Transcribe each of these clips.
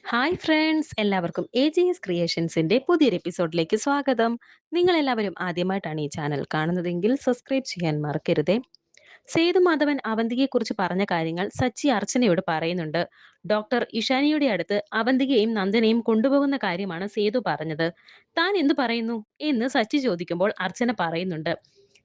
Hi friends എല്ലാവർക്കും AGS ക്രിയേഷൻസിന്റെ പുതിയൊരു എപ്പിസോഡിലേക്ക് സ്വാഗതം. നിങ്ങൾ എല്ലാവരും ആദ്യമായിട്ടാണ് ഈ ചാനൽ കാണുന്നതെങ്കിൽ സബ്സ്ക്രൈബ് ചെയ്യാൻ മറക്കരുതേ. സേതുമാധവൻ അവന്തികയെക്കുറിച്ച് പറഞ്ഞ കാര്യങ്ങൾ സച്ചി അർച്ചനയോട് പറയുന്നുണ്ട്. ഡോക്ടർ ഇഷാനിയുടെ അടുത്ത് അവന്തികയും നന്ദനയും കൊണ്ടുപോകുന്ന കാര്യമാണ് സേതു പറഞ്ഞത്. താൻ എന്തു പറയുന്നു എന്ന് സച്ചി ചോദിക്കുമ്പോൾ അർച്ചന പറയുന്നുണ്ട്,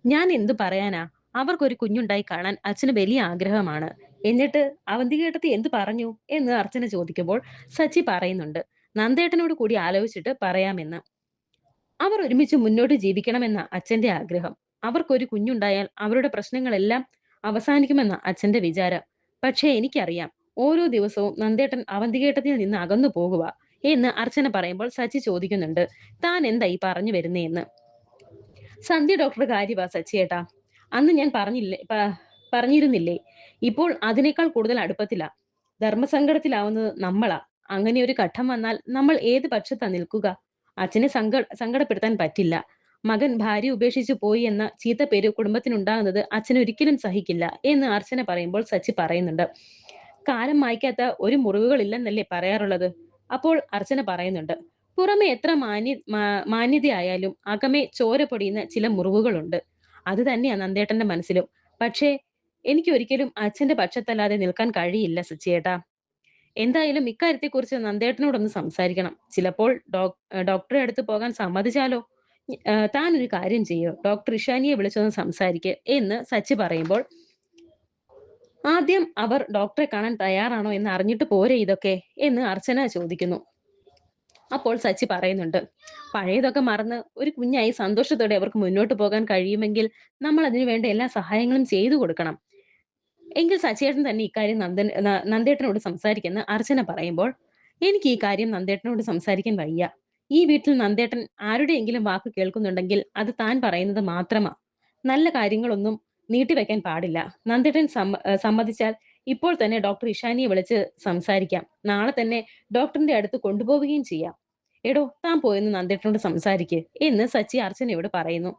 ഞാൻ എന്തു പറയാനാ, അവർക്കൊരു കുഞ്ഞുണ്ടായി കാണാൻ അച്ഛന് വലിയ ആഗ്രഹമാണ്. എന്നിട്ട് അവന്തികേട്ടത്തി എന്ത് പറഞ്ഞു എന്ന് അർച്ചന ചോദിക്കുമ്പോൾ സച്ചി പറയുന്നുണ്ട്, നന്ദേട്ടനോട് കൂടി ആലോചിച്ചിട്ട് പറയാമെന്ന്. അവർ ഒരുമിച്ച് മുന്നോട്ട് ജീവിക്കണമെന്ന അച്ഛന്റെ ആഗ്രഹം. അവർക്കൊരു കുഞ്ഞുണ്ടായാൽ അവരുടെ പ്രശ്നങ്ങളെല്ലാം അവസാനിക്കുമെന്ന അച്ഛന്റെ വിചാരം. പക്ഷേ എനിക്കറിയാം, ഓരോ ദിവസവും നന്ദേട്ടൻ അവന്തികേട്ടത്തിൽ നിന്ന് അകന്നു പോകുക എന്ന് അർച്ചന പറയുമ്പോൾ സച്ചി ചോദിക്കുന്നുണ്ട്, താൻ എന്താ ഈ പറഞ്ഞു വരുന്നേന്ന്. സന്ധ്യ ഡോക്ടറുടെ കാര്യവാ സച്ചിയേട്ടാ. അന്ന് ഞാൻ പറഞ്ഞിരുന്നില്ലേ, ഇപ്പോൾ അതിനേക്കാൾ കൂടുതൽ അടുപ്പത്തിലാ. ധർമ്മസങ്കടത്തിലാവുന്നത് നമ്മളാ. അങ്ങനെ ഒരു ഘട്ടം വന്നാൽ നമ്മൾ ഏത് പക്ഷത്താ നിൽക്കുക? അച്ഛനെ സങ്കടപ്പെടുത്താൻ പറ്റില്ല. മകൻ ഭാര്യ ഉപേക്ഷിച്ചു പോയി എന്ന ചീത്തപ്പേര് കുടുംബത്തിനുണ്ടാകുന്നത് അച്ഛൻ ഒരിക്കലും സഹിക്കില്ല എന്ന് അർച്ചന പറയുമ്പോൾ സച്ചി പറയുന്നുണ്ട്, കാലം മായ്ക്കാത്ത ഒരു മുറിവുകളില്ലെന്നല്ലേ പറയാറുള്ളത്. അപ്പോൾ അർച്ചന പറയുന്നുണ്ട്, പുറമെ എത്ര മാന്യതയായാലും അകമേ ചോര പൊടിയുന്ന ചില മുറിവുകളുണ്ട്. അത് തന്നെയാ നന്ദേട്ടന്റെ മനസ്സിലും. പക്ഷേ എനിക്ക് ഒരിക്കലും അച്ഛന്റെ പക്ഷത്തല്ലാതെ നിൽക്കാൻ കഴിയില്ല സച്ചിയേട്ടാ. എന്തായാലും ഇക്കാര്യത്തെക്കുറിച്ച് നന്ദേട്ടനോടൊന്ന് സംസാരിക്കണം. ചിലപ്പോൾ ഡോക്ടറെ അടുത്ത് പോകാൻ സമ്മതിച്ചാലോ. താൻ ഒരു കാര്യം ചെയ്യോ, ഡോക്ടർ ഇഷാനിയെ വിളിച്ചൊന്ന് സംസാരിക്ക് എന്ന് സച്ചി പറയുമ്പോൾ, ആദ്യം അവർ ഡോക്ടറെ കാണാൻ തയ്യാറാണോ എന്ന് അറിഞ്ഞിട്ട് പോരെ ഇതൊക്കെ എന്ന് അർച്ചന ചോദിക്കുന്നു. അപ്പോൾ സച്ചി പറയുന്നുണ്ട്, പഴയതൊക്കെ മറന്ന് ഒരു കുഞ്ഞായി സന്തോഷത്തോടെ അവർക്ക് മുന്നോട്ട് പോകാൻ കഴിയുമെങ്കിൽ നമ്മൾ അതിനു വേണ്ട എല്ലാ സഹായങ്ങളും ചെയ്തു കൊടുക്കണം. എങ്കിൽ സച്ചിയേട്ടൻ തന്നെ ഇക്കാര്യം നന്ദേട്ടനോട് സംസാരിക്കുന്ന അർച്ചന പറയുമ്പോൾ, എനിക്ക് ഈ കാര്യം നന്ദേട്ടനോട് സംസാരിക്കാൻ വയ്യ. ഈ വീട്ടിൽ നന്ദേട്ടൻ ആരുടെയെങ്കിലും വാക്ക് കേൾക്കുന്നുണ്ടെങ്കിൽ അത് താൻ പറയുന്നത് മാത്രമാ. നല്ല കാര്യങ്ങളൊന്നും നീട്ടിവെക്കാൻ പാടില്ല. നന്ദേട്ടൻ സമ്മതിച്ചാൽ ഇപ്പോൾ തന്നെ ഡോക്ടർ ഇഷാനിയെ വിളിച്ച് സംസാരിക്കാം. നാളെ തന്നെ ഡോക്ടറിന്റെ അടുത്ത് കൊണ്ടുപോവുകയും ചെയ്യാം. എടോ, താൻ പോയെന്ന് നന്ദേട്ടനോട് സംസാരിക്ക് എന്ന് സച്ചി അർച്ചനയോട് പറയുന്നു.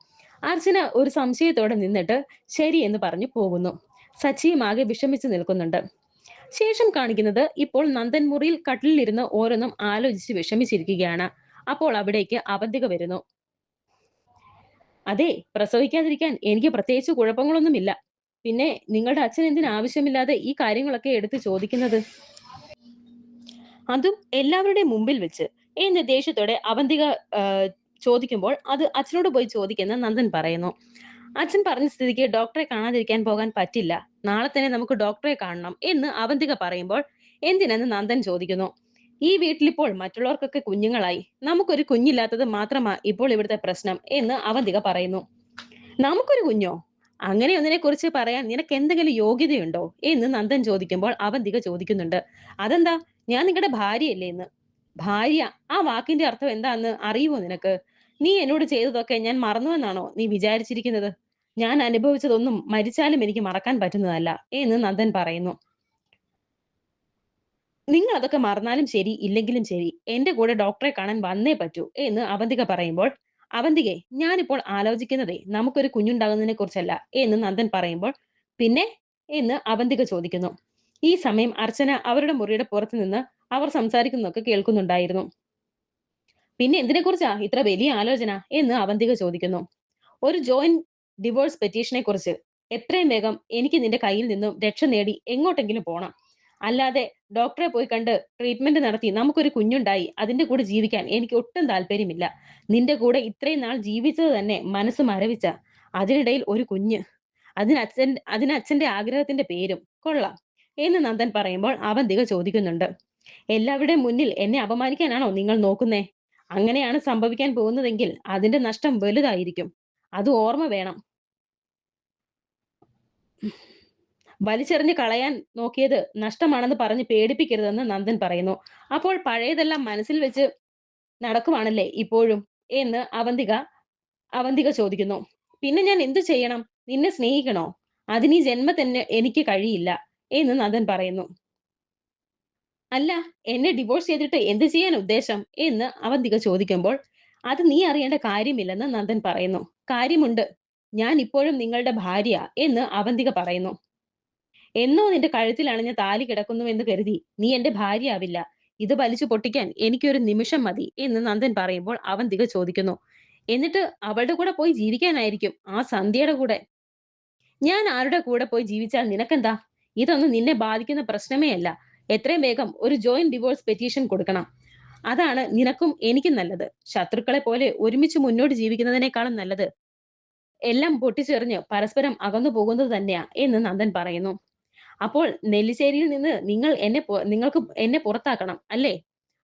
അർച്ചന ഒരു സംശയത്തോടെ നിന്നിട്ട് ശരി എന്ന് പറഞ്ഞു പോകുന്നു. സച്ചിയും ആകെ വിഷമിച്ച് നിൽക്കുന്നുണ്ട്. ശേഷം കാണിക്കുന്നത്, ഇപ്പോൾ നന്ദൻ മുറിയിൽ കട്ടിലിരുന്ന് ഓരോന്നും ആലോചിച്ച് വിഷമിച്ചിരിക്കുകയാണ്. അപ്പോൾ അവിടേക്ക് അവന്തിക വരുന്നു. അതെ, പ്രസവിക്കാതിരിക്കാൻ എനിക്ക് പ്രത്യേകിച്ച് കുഴപ്പങ്ങളൊന്നുമില്ല. പിന്നെ നിങ്ങളുടെ അച്ഛൻ എന്തിനാ ആവശ്യമില്ലാതെ ഈ കാര്യങ്ങളൊക്കെ എടുത്ത് ചോദിക്കുന്നത്, അതും എല്ലാവരുടെയും മുമ്പിൽ വെച്ച് എന്ന് ദേഷ്യത്തോടെ അവന്തിക ചോദിക്കുമ്പോൾ, അത് അച്ഛനോട് പോയി ചോദിക്കുന്ന നന്ദൻ പറയുന്നു. അച്ഛൻ പറഞ്ഞ സ്ഥിതിക്ക് ഡോക്ടറെ കാണാതിരിക്കാൻ പോകാൻ പറ്റില്ല. നാളെ തന്നെ നമുക്ക് ഡോക്ടറെ കാണണം എന്ന് അവന്തിക പറയുമ്പോൾ, എന്തിനെന്ന് നന്ദൻ ചോദിക്കുന്നു. ഈ വീട്ടിലിപ്പോൾ മറ്റുള്ളവർക്കൊക്കെ കുഞ്ഞുങ്ങളായി, നമുക്കൊരു കുഞ്ഞില്ലാത്തത് മാത്രമാ ഇപ്പോൾ ഇവിടുത്തെ പ്രശ്നം എന്ന് അവന്തിക പറയുന്നു. നമുക്കൊരു കുഞ്ഞോ? അങ്ങനെ ഒന്നിനെ കുറിച്ച് പറയാൻ നിനക്ക് എന്തെങ്കിലും യോഗ്യതയുണ്ടോ എന്ന് നന്ദൻ ചോദിക്കുമ്പോൾ അവന്തിക ചോദിക്കുന്നുണ്ട്, അതെന്താ, ഞാൻ നിങ്ങളുടെ ഭാര്യയല്ലേ എന്ന്. ഭാര്യ, ആ വാക്കിന്റെ അർത്ഥം എന്താന്ന് അറിയുമോ നിനക്ക്? നീ എന്നോട് ചെയ്തതൊക്കെ ഞാൻ മറന്നുവെന്നാണോ നീ വിചാരിച്ചിരിക്കുന്നത്? ഞാൻ അനുഭവിച്ചതൊന്നും മരിച്ചാലും എനിക്ക് മറക്കാൻ പറ്റുന്നതല്ല എന്ന് നന്ദൻ പറയുന്നു. നിങ്ങൾ അതൊക്കെ മറന്നാലും ശരി, ഇല്ലെങ്കിലും ശരി, എന്റെ കൂടെ ഡോക്ടറെ കാണാൻ വന്നേ പറ്റൂ എന്ന് അവന്തിക പറയുമ്പോൾ, അവന്തികെ, ഞാനിപ്പോൾ ആലോചിക്കുന്നതേ നമുക്കൊരു കുഞ്ഞുണ്ടാകുന്നതിനെ കുറിച്ചല്ല എന്ന് നന്ദൻ പറയുമ്പോൾ, പിന്നെ എന്ന് അവന്തിക ചോദിക്കുന്നു. ഈ സമയം അർച്ചന അവരുടെ മുറിയുടെ പുറത്തു നിന്ന് അവർ സംസാരിക്കുന്നതൊക്കെ കേൾക്കുന്നുണ്ടായിരുന്നു. പിന്നെ എന്തിനെക്കുറിച്ചാ ഇത്ര വലിയ ആലോചന എന്ന് അവന്തിക ചോദിക്കുന്നു. ഒരു ജോയിന്റ് ഡിവോഴ്സ് പെറ്റീഷനെ കുറിച്ച്. എത്രയും വേഗം എനിക്ക് നിന്റെ കയ്യിൽ നിന്നും രക്ഷ നേടി എങ്ങോട്ടെങ്കിലും പോണം. അല്ലാതെ ഡോക്ടറെ പോയി കണ്ട് ട്രീറ്റ്മെന്റ് നടത്തി നമുക്കൊരു കുഞ്ഞുണ്ടായി അതിന്റെ കൂടെ ജീവിക്കാൻ എനിക്ക് ഒട്ടും താല്പര്യമില്ല. നിന്റെ കൂടെ ഇത്രയും നാൾ ജീവിച്ചത് തന്നെ മനസ്സ് മരവിച്ച. അതിനിടയിൽ ഒരു കുഞ്ഞ്, അതിന് അച്ഛന്റെ ആഗ്രഹത്തിന്റെ പേരും കൊള്ളാം എന്ന് നന്ദൻ പറയുമ്പോൾ അവന്തിക ചോദിക്കുന്നുണ്ട്, എല്ലാവരുടെയും മുന്നിൽ എന്നെ അപമാനിക്കാനാണോ നിങ്ങൾ നോക്കുന്നേ? അങ്ങനെയാണ് സംഭവിക്കാൻ പോകുന്നതെങ്കിൽ അതിന്റെ നഷ്ടം വലുതായിരിക്കും. അത് ഓർമ്മ വേണം. വലിച്ചെറിഞ്ഞ് കളയാൻ നോക്കിയത് നഷ്ടമാണെന്ന് പറഞ്ഞ് പേടിപ്പിക്കരുതെന്ന് നന്ദൻ പറയുന്നു. അപ്പോൾ പഴയതെല്ലാം മനസ്സിൽ വെച്ച് നടക്കുവാണല്ലേ ഇപ്പോഴും എന്ന് അവന്തിക ചോദിക്കുന്നു. പിന്നെ ഞാൻ എന്തു ചെയ്യണം? നിന്നെ സ്നേഹിക്കണോ? അതിന് ഈ ജന്മത്തന്നെ എനിക്ക് കഴിയില്ല എന്ന് നന്ദൻ പറയുന്നു. അല്ല, എന്നെ ഡിവോഴ്സ് ചെയ്തിട്ട് എന്ത് ചെയ്യാൻ ഉദ്ദേശം എന്ന് അവന്തിക ചോദിക്കുമ്പോൾ, അത് നീ അറിയേണ്ട കാര്യമില്ലെന്ന് നന്ദൻ പറയുന്നു. കാര്യമുണ്ട്. ഞാൻ ഇപ്പോഴും നിങ്ങളുടെ ഭാര്യ എന്ന് അവന്തിക പറയുന്നു. എന്നോ നിന്റെ കഴുത്തിൽ അണിഞ്ഞ താലി കിടക്കുന്നു എന്ന് കരുതി നീ എന്റെ ഭാര്യയാവില്ല. ഇത് വലിച്ചു പൊട്ടിക്കാൻ എനിക്കൊരു നിമിഷം മതി എന്ന് നന്ദൻ പറയുമ്പോൾ അവന്തിക ചോദിക്കുന്നു. എന്നിട്ട് അവളുടെ കൂടെ പോയി ജീവിക്കാനായിരിക്കും, ആ സന്ധ്യയുടെ കൂടെ? ഞാൻ ആരുടെ കൂടെ പോയി ജീവിച്ചാൽ നിനക്കെന്താ? ഇതൊന്നും നിന്നെ ബാധിക്കുന്ന പ്രശ്നമേ അല്ല. എത്രയും വേഗം ഒരു ജോയിന്റ് ഡിവോഴ്സ് പെറ്റീഷൻ കൊടുക്കണം. അതാണ് നിനക്കും എനിക്കും നല്ലത്. ശത്രുക്കളെ പോലെ ഒരുമിച്ച് മുന്നോട്ട് ജീവിക്കുന്നതിനേക്കാളും നല്ലത് എല്ലാം പൊട്ടിച്ചെറിഞ്ഞ് പരസ്പരം അകന്നു പോകുന്നത് തന്നെയാ എന്ന് നന്ദൻ പറയുന്നു. അപ്പോൾ നെല്ലിശ്ശേരിയിൽ നിന്ന് നിങ്ങൾക്ക് എന്നെ പുറത്താക്കണം അല്ലേ?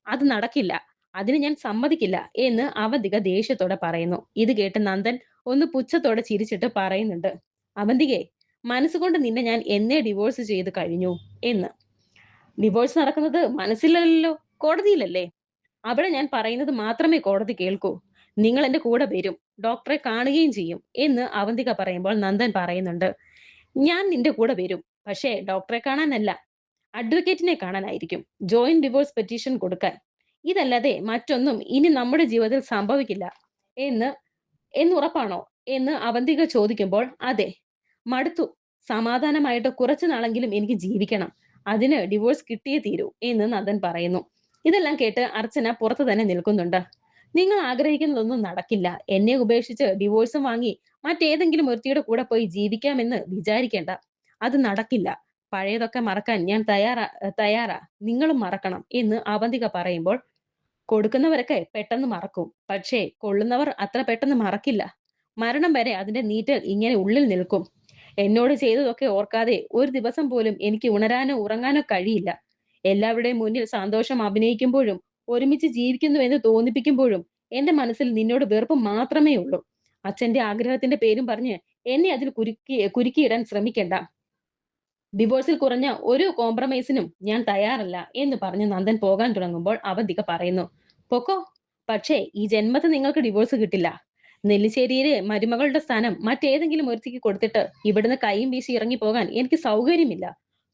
അത് നടക്കില്ല. അതിന് ഞാൻ സമ്മതിക്കില്ല എന്ന് അവന്തിക ദേഷ്യത്തോടെ പറയുന്നു. ഇത് കേട്ട് നന്ദൻ ഒന്ന് പുച്ഛത്തോടെ ചിരിച്ചിട്ട് പറയുന്നുണ്ട്. അവന്തികേ, മനസ്സുകൊണ്ട് നിന്നെ ഞാൻ എന്നേ ഡിവോഴ്സ് ചെയ്ത് കഴിഞ്ഞു എന്ന്. ഡിവോഴ്സ് നടക്കുന്നത് മനസ്സിലല്ലോ, കോടതിയിലല്ലേ. അവിടെ ഞാൻ പറയുന്നത് മാത്രമേ കോടതി കേൾക്കൂ. നിങ്ങൾ എന്റെ കൂടെ വരും, ഡോക്ടറെ കാണുകയും ചെയ്യും എന്ന് അവന്തിക പറയുമ്പോൾ നന്ദൻ പറയുന്നുണ്ട്. ഞാൻ നിന്റെ കൂടെ വരും. പക്ഷേ ഡോക്ടറെ കാണാനല്ല, അഡ്വക്കേറ്റിനെ കാണാനായിരിക്കും. ജോയിന്റ് ഡിവോഴ്സ് പെറ്റീഷൻ കൊടുക്കാൻ. ഇതല്ലാതെ മറ്റൊന്നും ഇനി നമ്മുടെ ജീവിതത്തിൽ സംഭവിക്കില്ല എന്ന് ഉറപ്പാണോ എന്ന് അവന്തിക ചോദിക്കുമ്പോൾ, അതെ, മടുത്തു. സമാധാനമായിട്ട് കുറച്ചു നാളെങ്കിലും എനിക്ക് ജീവിക്കണം. അതിന് ഡിവോഴ്സ് കിട്ടിയേ തീരൂ എന്ന് നന്ദൻ പറയുന്നു. ഇതെല്ലാം കേട്ട് അർച്ചന പുറത്തു തന്നെ നിൽക്കുന്നുണ്ട്. നിങ്ങൾ ആഗ്രഹിക്കുന്നതൊന്നും നടക്കില്ല. എന്നെ ഉപേക്ഷിച്ച് ഡിവോഴ്സും വാങ്ങി മറ്റേതെങ്കിലും ഒരുത്തിയുടെ കൂടെ പോയി ജീവിക്കാമെന്ന് വിചാരിക്കേണ്ട. അത് നടക്കില്ല. പഴയതൊക്കെ മറക്കാൻ ഞാൻ തയ്യാറാ. നിങ്ങളും മറക്കണം എന്ന് അവന്തിക പറയുമ്പോൾ, കൊടുക്കുന്നവരൊക്കെ പെട്ടെന്ന് മറക്കും. പക്ഷേ കൊള്ളുന്നവർ അത്ര പെട്ടെന്ന് മറക്കില്ല. മരണം വരെ അതിന്റെ നീറ്റൽ ഇങ്ങനെ ഉള്ളിൽ നിൽക്കും. എന്നോട് ചെയ്തതൊക്കെ ഓർക്കാതെ ഒരു ദിവസം പോലും എനിക്ക് ഉണരാനോ ഉറങ്ങാനോ കഴിയില്ല. എല്ലാവരുടെയും മുന്നിൽ സന്തോഷം അഭിനയിക്കുമ്പോഴും ഒരുമിച്ച് ജീവിക്കുന്നു എന്ന് തോന്നിപ്പിക്കുമ്പോഴും എന്റെ മനസ്സിൽ നിന്നോട് വെറുപ്പ് മാത്രമേ ഉള്ളൂ. അച്ഛന്റെ ആഗ്രഹത്തിന്റെ പേരും പറഞ്ഞ് എന്നെ അതിൽ കുരുക്കിയിടാൻ ശ്രമിക്കണ്ട. ഡിവോഴ്സിൽ കുറഞ്ഞ ഒരു കോംപ്രമൈസിനും ഞാൻ തയ്യാറല്ല എന്ന് പറഞ്ഞ് നന്ദൻ പോകാൻ തുടങ്ങുമ്പോൾ അവന്തിക പറയുന്നു, പൊക്കോ. പക്ഷേ ഈ ജന്മത്തിൽ നിങ്ങൾക്ക് ഡിവോഴ്സ് കിട്ടില്ല. നെല്ലിശ്ശേരിയിലെ മരുമകളുടെ സ്ഥാനം മറ്റേതെങ്കിലും ഒരുത്തിക്ക് കൊടുത്തിട്ട് ഇവിടുന്ന് കൈയും വീശി ഇറങ്ങി പോകാൻ എനിക്ക് സൗകര്യമില്ല.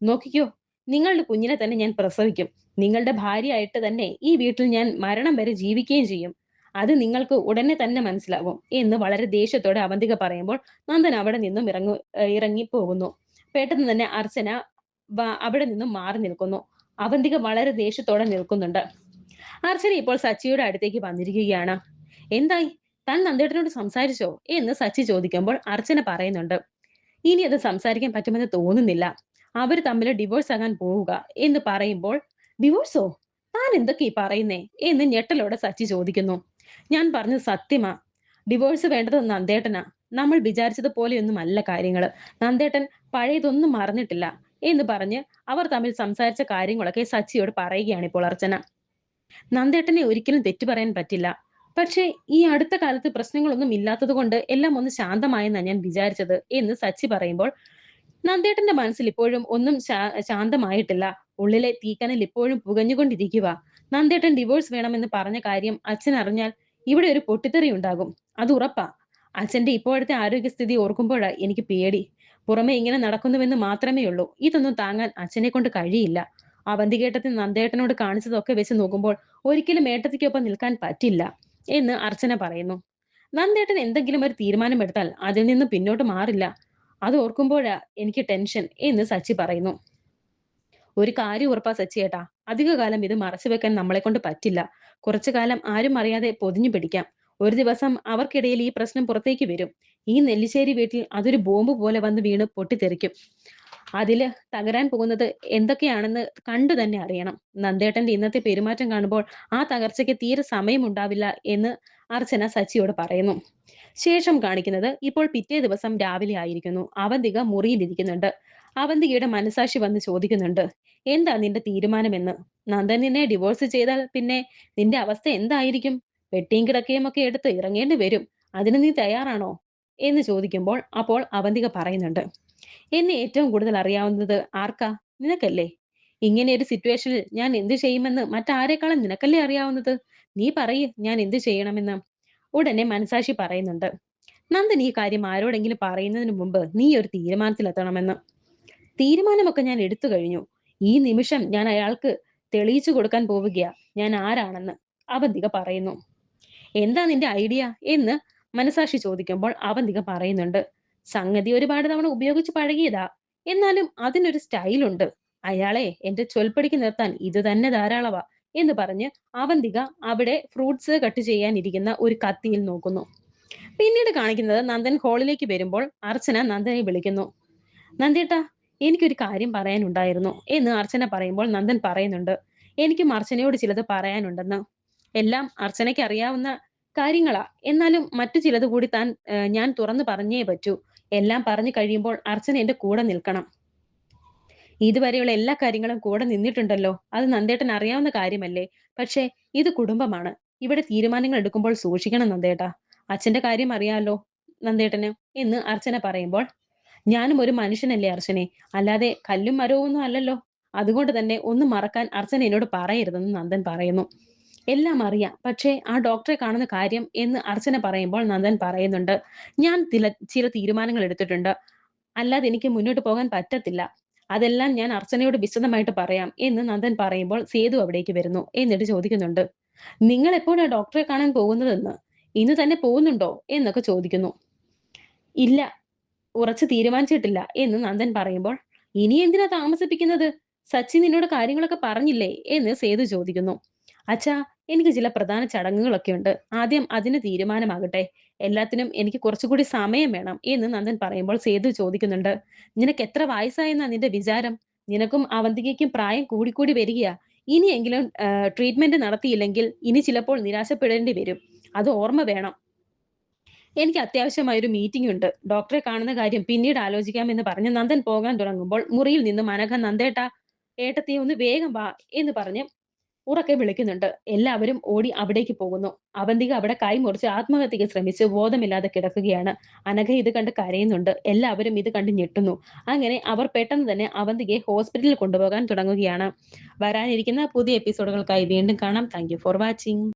നോക്കിക്കോ, നിങ്ങളുടെ കുഞ്ഞിനെ തന്നെ ഞാൻ പ്രസവിക്കും. നിങ്ങളുടെ ഭാര്യയായിട്ട് തന്നെ ഈ വീട്ടിൽ ഞാൻ മരണം വരെ ജീവിക്കുകയും ചെയ്യും. അത് നിങ്ങൾക്ക് ഉടനെ തന്നെ മനസ്സിലാകും എന്ന് വളരെ ദേഷ്യത്തോടെ അവന്തിക പറയുമ്പോൾ നന്ദൻ അവിടെ നിന്നും ഇറങ്ങി പോകുന്നു. പെട്ടെന്ന് തന്നെ അർച്ചന അവിടെ നിന്നും മാറി നിൽക്കുന്നു. അവന്തിക വളരെ ദേഷ്യത്തോടെ നിൽക്കുന്നുണ്ട്. അർച്ചന ഇപ്പോൾ സച്ചിയുടെ അടുത്തേക്ക് വന്നിരിക്കുകയാണ്. എന്തായി, താൻ നന്ദേട്ടനോട് സംസാരിച്ചോ എന്ന് സച്ചി ചോദിക്കുമ്പോൾ അർച്ചന പറയുന്നുണ്ട്, ഇനി അത് സംസാരിക്കാൻ പറ്റുമെന്ന് തോന്നുന്നില്ല. അവർ തമ്മിൽ ഡിവോഴ്സ് ആകാൻ പോവുക എന്ന് പറയുമ്പോൾ, ഡിവോഴ്സോ? താൻ എന്തൊക്കെ ഈ പറയുന്നേ എന്ന് ഞെട്ടലോടെ സച്ചി ചോദിക്കുന്നു. ഞാൻ പറഞ്ഞത് സത്യമാ. ഡിവോഴ്സ് വേണ്ടത് നന്ദേട്ടനാ. നമ്മൾ വിചാരിച്ചത് പോലെയൊന്നും അല്ല കാര്യങ്ങള്. നന്ദേട്ടൻ പഴയതൊന്നും മറന്നിട്ടില്ല എന്ന് പറഞ്ഞ് അവർ തമ്മിൽ സംസാരിച്ച കാര്യങ്ങളൊക്കെ സച്ചിയോട് പറയുകയാണ് ഇപ്പോൾ അർച്ചന. നന്ദേട്ടനെ ഒരിക്കലും തെറ്റു പറയാൻ പറ്റില്ല. പക്ഷേ ഈ അടുത്ത കാലത്ത് പ്രശ്നങ്ങളൊന്നും ഇല്ലാത്തത് കൊണ്ട് എല്ലാം ഒന്ന് ശാന്തമായെന്നാ ഞാൻ വിചാരിച്ചത് എന്ന് സച്ചി പറയുമ്പോൾ, നന്ദേട്ടന്റെ മനസ്സിൽ ഇപ്പോഴും ഒന്നും ശാന്തമായിട്ടില്ല. ഉള്ളിലെ തീക്കനൽ ഇപ്പോഴും പുകഞ്ഞുകൊണ്ടിരിക്കുക. നന്ദേട്ടൻ ഡിവോഴ്സ് വേണമെന്ന് പറഞ്ഞ കാര്യം അച്ഛൻ അറിഞ്ഞാൽ ഇവിടെ ഒരു പൊട്ടിത്തെറി ഉണ്ടാകും. അത് ഉറപ്പാ. അച്ഛന്റെ ഇപ്പോഴത്തെ ആരോഗ്യസ്ഥിതി ഓർക്കുമ്പോഴാ എനിക്ക് പേടി. പുറമെ ഇങ്ങനെ നടക്കുന്നുവെന്ന് മാത്രമേ ഉള്ളൂ. ഇതൊന്നും താങ്ങാൻ അച്ഛനെ കൊണ്ട് കഴിയില്ല. അവന്തികേട്ടത്തിൽ നന്ദേട്ടനോട് കാണിച്ചതൊക്കെ വെച്ച് നോക്കുമ്പോൾ ഒരിക്കലും ഏട്ടത്തിക്കൊപ്പം നിൽക്കാൻ പറ്റില്ല എന്ന് അർച്ചന പറയുന്നു. നന്ദേട്ടൻ എന്തെങ്കിലും ഒരു തീരുമാനം എടുത്താൽ അതിൽ നിന്ന് പിന്നോട്ട് മാറില്ല. അത് ഓർക്കുമ്പോഴാ എനിക്ക് ടെൻഷൻ എന്ന് സച്ചി പറയുന്നു. ഒരു കാര്യം ഉറപ്പാ സച്ചിയേട്ടാ, അധികകാലം ഇത് മറച്ചു വെക്കാൻ നമ്മളെ കൊണ്ട് പറ്റില്ല. കുറച്ചു കാലം ആരും അറിയാതെ പൊതിഞ്ഞു പിടിക്കാം. ഒരു ദിവസം അവർക്കിടയിൽ ഈ പ്രശ്നം പുറത്തേക്ക് വരും. ഈ നെല്ലിശ്ശേരി വീട്ടിൽ അതൊരു ബോംബ് പോലെ വന്ന് വീണ് പൊട്ടിത്തെറിക്കും. അതില് തകരാൻ പോകുന്നത് എന്തൊക്കെയാണെന്ന് കണ്ടു തന്നെ അറിയണം. നന്ദേട്ടന്റെ ഇന്നത്തെ പെരുമാറ്റം കാണുമ്പോൾ ആ തകർച്ചയ്ക്ക് തീരെ സമയമുണ്ടാവില്ല എന്ന് അർച്ചന സച്ചിയോട് പറയുന്നു. ശേഷം കാണിക്കുന്നത് ഇപ്പോൾ പിറ്റേ ദിവസം രാവിലെ ആയിരിക്കുന്നു. അവന്തിക മുറിയിലിരിക്കുന്നുണ്ട്. അവന്തികയുടെ മനസാക്ഷി വന്ന് ചോദിക്കുന്നുണ്ട്, എന്താ നിന്റെ തീരുമാനമെന്ന്? നന്ദൻ നിന്നെ ഡിവോഴ്സ് ചെയ്താൽ പിന്നെ നിന്റെ അവസ്ഥ എന്തായിരിക്കും? വെട്ടിയും കിടക്കയും ഒക്കെ എടുത്ത് ഇറങ്ങേണ്ടി വരും. അതിന് നീ തയ്യാറാണോ എന്ന് ചോദിക്കുമ്പോൾ അപ്പോൾ അവന്തിക പറയുന്നുണ്ട്, എന്നെ ഏറ്റവും കൂടുതൽ അറിയാവുന്നത് ആർക്കാ? നിനക്കല്ലേ. ഇങ്ങനെ ഒരു സിറ്റുവേഷനിൽ ഞാൻ എന്ത് ചെയ്യുമെന്ന് മറ്റാരെക്കാളും നിനക്കല്ലേ അറിയാവുന്നത്. നീ പറയ്, ഞാൻ എന്ത് ചെയ്യണമെന്ന്. ഉടനെ മനസാക്ഷി പറയുന്നുണ്ട്, നന്ദൻ ഈ കാര്യം ആരോടെങ്കിലും പറയുന്നതിന് മുമ്പ് നീ ഒരു തീരുമാനത്തിലെത്തണമെന്ന്. തീരുമാനമൊക്കെ ഞാൻ എടുത്തു കഴിഞ്ഞു. ഈ നിമിഷം ഞാൻ അയാൾക്ക് തെളിയിച്ചു കൊടുക്കാൻ പോവുകയാ ഞാൻ ആരാണെന്ന് അവന്തിക പറയുന്നു. എന്താ നിന്റെ ഐഡിയ എന്ന് മനസാക്ഷി ചോദിക്കുമ്പോൾ അവന്തിക പറയുന്നുണ്ട്, സംഗതി ഒരുപാട് തവണ ഉപയോഗിച്ച് പഴകിയതാ. എന്നാലും അതിനൊരു സ്റ്റൈലുണ്ട്. അയാളെ എന്റെ ചൊൽപ്പടിക്ക് നിർത്താൻ ഇത് തന്നെ ധാരാളവാ എന്ന് പറഞ്ഞ് അവന്തിക അവിടെ ഫ്രൂട്ട്സ് കട്ട് ചെയ്യാനിരിക്കുന്ന ഒരു കത്തിയിൽ നോക്കുന്നു. പിന്നീട് കാണിക്കുന്നത് നന്ദൻ ഹാളിലേക്ക് വരുമ്പോൾ അർച്ചന നന്ദനെ വിളിക്കുന്നു. നന്ദേട്ടാ, എനിക്കൊരു കാര്യം പറയാനുണ്ടായിരുന്നു എന്ന് അർച്ചന പറയുമ്പോൾ നന്ദൻ പറയുന്നുണ്ട്, എനിക്കും അർച്ചനയോട് ചിലത് പറയാനുണ്ടെന്ന്. എല്ലാം അർച്ചനയ്ക്ക് അറിയാവുന്ന കാര്യങ്ങളാ, എന്നാലും മറ്റു ചിലത് കൂടി ഞാൻ തുറന്നു പറഞ്ഞേ പറ്റൂ. എല്ലാം പറഞ്ഞു കഴിയുമ്പോൾ അർച്ചന എന്റെ കൂടെ നിൽക്കണം. ഇതുവരെയുള്ള എല്ലാ കാര്യങ്ങളും കൂടെ നിന്നിട്ടുണ്ടല്ലോ, അത് നന്ദേട്ടൻ അറിയാവുന്ന കാര്യമല്ലേ. പക്ഷേ ഇത് കുടുംബമാണ്, ഇവിടെ തീരുമാനങ്ങൾ എടുക്കുമ്പോൾ സൂക്ഷിക്കണം നന്ദേട്ടാ. അച്ഛന്റെ കാര്യം അറിയാലോ നന്ദേട്ടന് എന്ന് അർച്ചന പറയുമ്പോൾ, ഞാനും ഒരു മനുഷ്യനല്ലേ അർച്ചനെ, അല്ലാതെ കല്ലും മരവും ഒന്നും അല്ലല്ലോ. അതുകൊണ്ട് തന്നെ ഒന്നും മറക്കാൻ അർച്ചന എന്നോട് പറയരുതെന്ന് നന്ദൻ പറയുന്നു. എല്ലാം അറിയാം, പക്ഷേ ആ ഡോക്ടറെ കാണുന്ന കാര്യം എന്ന് അർച്ചന പറയുമ്പോൾ നന്ദൻ പറയുന്നുണ്ട്, ഞാൻ ചില തീരുമാനങ്ങൾ എടുത്തിട്ടുണ്ട്, അല്ലാതെ എനിക്ക് മുന്നോട്ട് പോകാൻ പറ്റത്തില്ല. അതെല്ലാം ഞാൻ അർച്ചനയോട് വിശദമായിട്ട് പറയാം എന്ന് നന്ദൻ പറയുമ്പോൾ സേതു അവിടേക്ക് വരുന്നു. എന്നിട്ട് ചോദിക്കുന്നുണ്ട്, നിങ്ങൾ എപ്പോഴാ ഡോക്ടറെ കാണാൻ പോകുന്നതെന്ന്, ഇന്ന് തന്നെ പോകുന്നുണ്ടോ എന്നൊക്കെ ചോദിക്കുന്നു. ഇല്ല, ഉറച്ചു തീരുമാനിച്ചിട്ടില്ല എന്ന് നന്ദൻ പറയുമ്പോൾ, ഇനി എന്തിനാ താമസിപ്പിക്കുന്നത്, സച്ചിൻ നിന്നോട് കാര്യങ്ങളൊക്കെ പറഞ്ഞില്ലേ എന്ന് സേതു ചോദിക്കുന്നു. അച്ഛാ, എനിക്ക് ചില പ്രധാന ചടങ്ങുകളൊക്കെ ഉണ്ട്, ആദ്യം അതിന് തീരുമാനമാകട്ടെ, എല്ലാത്തിനും എനിക്ക് കുറച്ചുകൂടി സമയം വേണം എന്ന് നന്ദൻ പറയുമ്പോൾ സേതു ചോദിക്കുന്നുണ്ട്, നിനക്ക് എത്ര വയസ്സായെന്നാ നിന്റെ വിചാരം, നിനക്കും അവന്തികയ്ക്കും പ്രായം കൂടിക്കൂടി വരികയാ, ഇനിയെങ്കിലും ട്രീറ്റ്മെന്റ് നടത്തിയില്ലെങ്കിൽ ഇനി ചിലപ്പോൾ നിരാശപ്പെടേണ്ടി വരും, അത് ഓർമ്മ വേണം. എനിക്ക് അത്യാവശ്യമായ ഒരു മീറ്റിംഗ് ഉണ്ട്, ഡോക്ടറെ കാണുന്ന കാര്യം പിന്നീട് ആലോചിക്കാമെന്ന് പറഞ്ഞ് നന്ദൻ പോകാൻ തുടങ്ങുമ്പോൾ മുറിയിൽ നിന്നും അനഘ നന്ദേട്ട, ഏട്ടത്തി ഒന്ന് വേഗം വാ എന്ന് പറഞ്ഞ് ഉറക്കെ വിളിക്കുന്നുണ്ട്. എല്ലാവരും ഓടി അവിടേക്ക് പോകുന്നു. അവന്തിക അവിടെ കൈ മുറിച്ച് ആത്മഹത്യക്ക് ശ്രമിച്ച് ബോധമില്ലാതെ കിടക്കുകയാണ്. അനഘ ഇത് കണ്ട് കരയുന്നുണ്ട്. എല്ലാവരും ഇത് കണ്ട് ഞെട്ടുന്നു. അങ്ങനെ അവർ പെട്ടെന്ന് തന്നെ അവന്തികയെ ഹോസ്പിറ്റലിൽ കൊണ്ടുപോകാൻ തുടങ്ങുകയാണ്. വരാനിരിക്കുന്ന പുതിയ എപ്പിസോഡുകൾക്കായി വീണ്ടും കാണാം. Thank you for watching.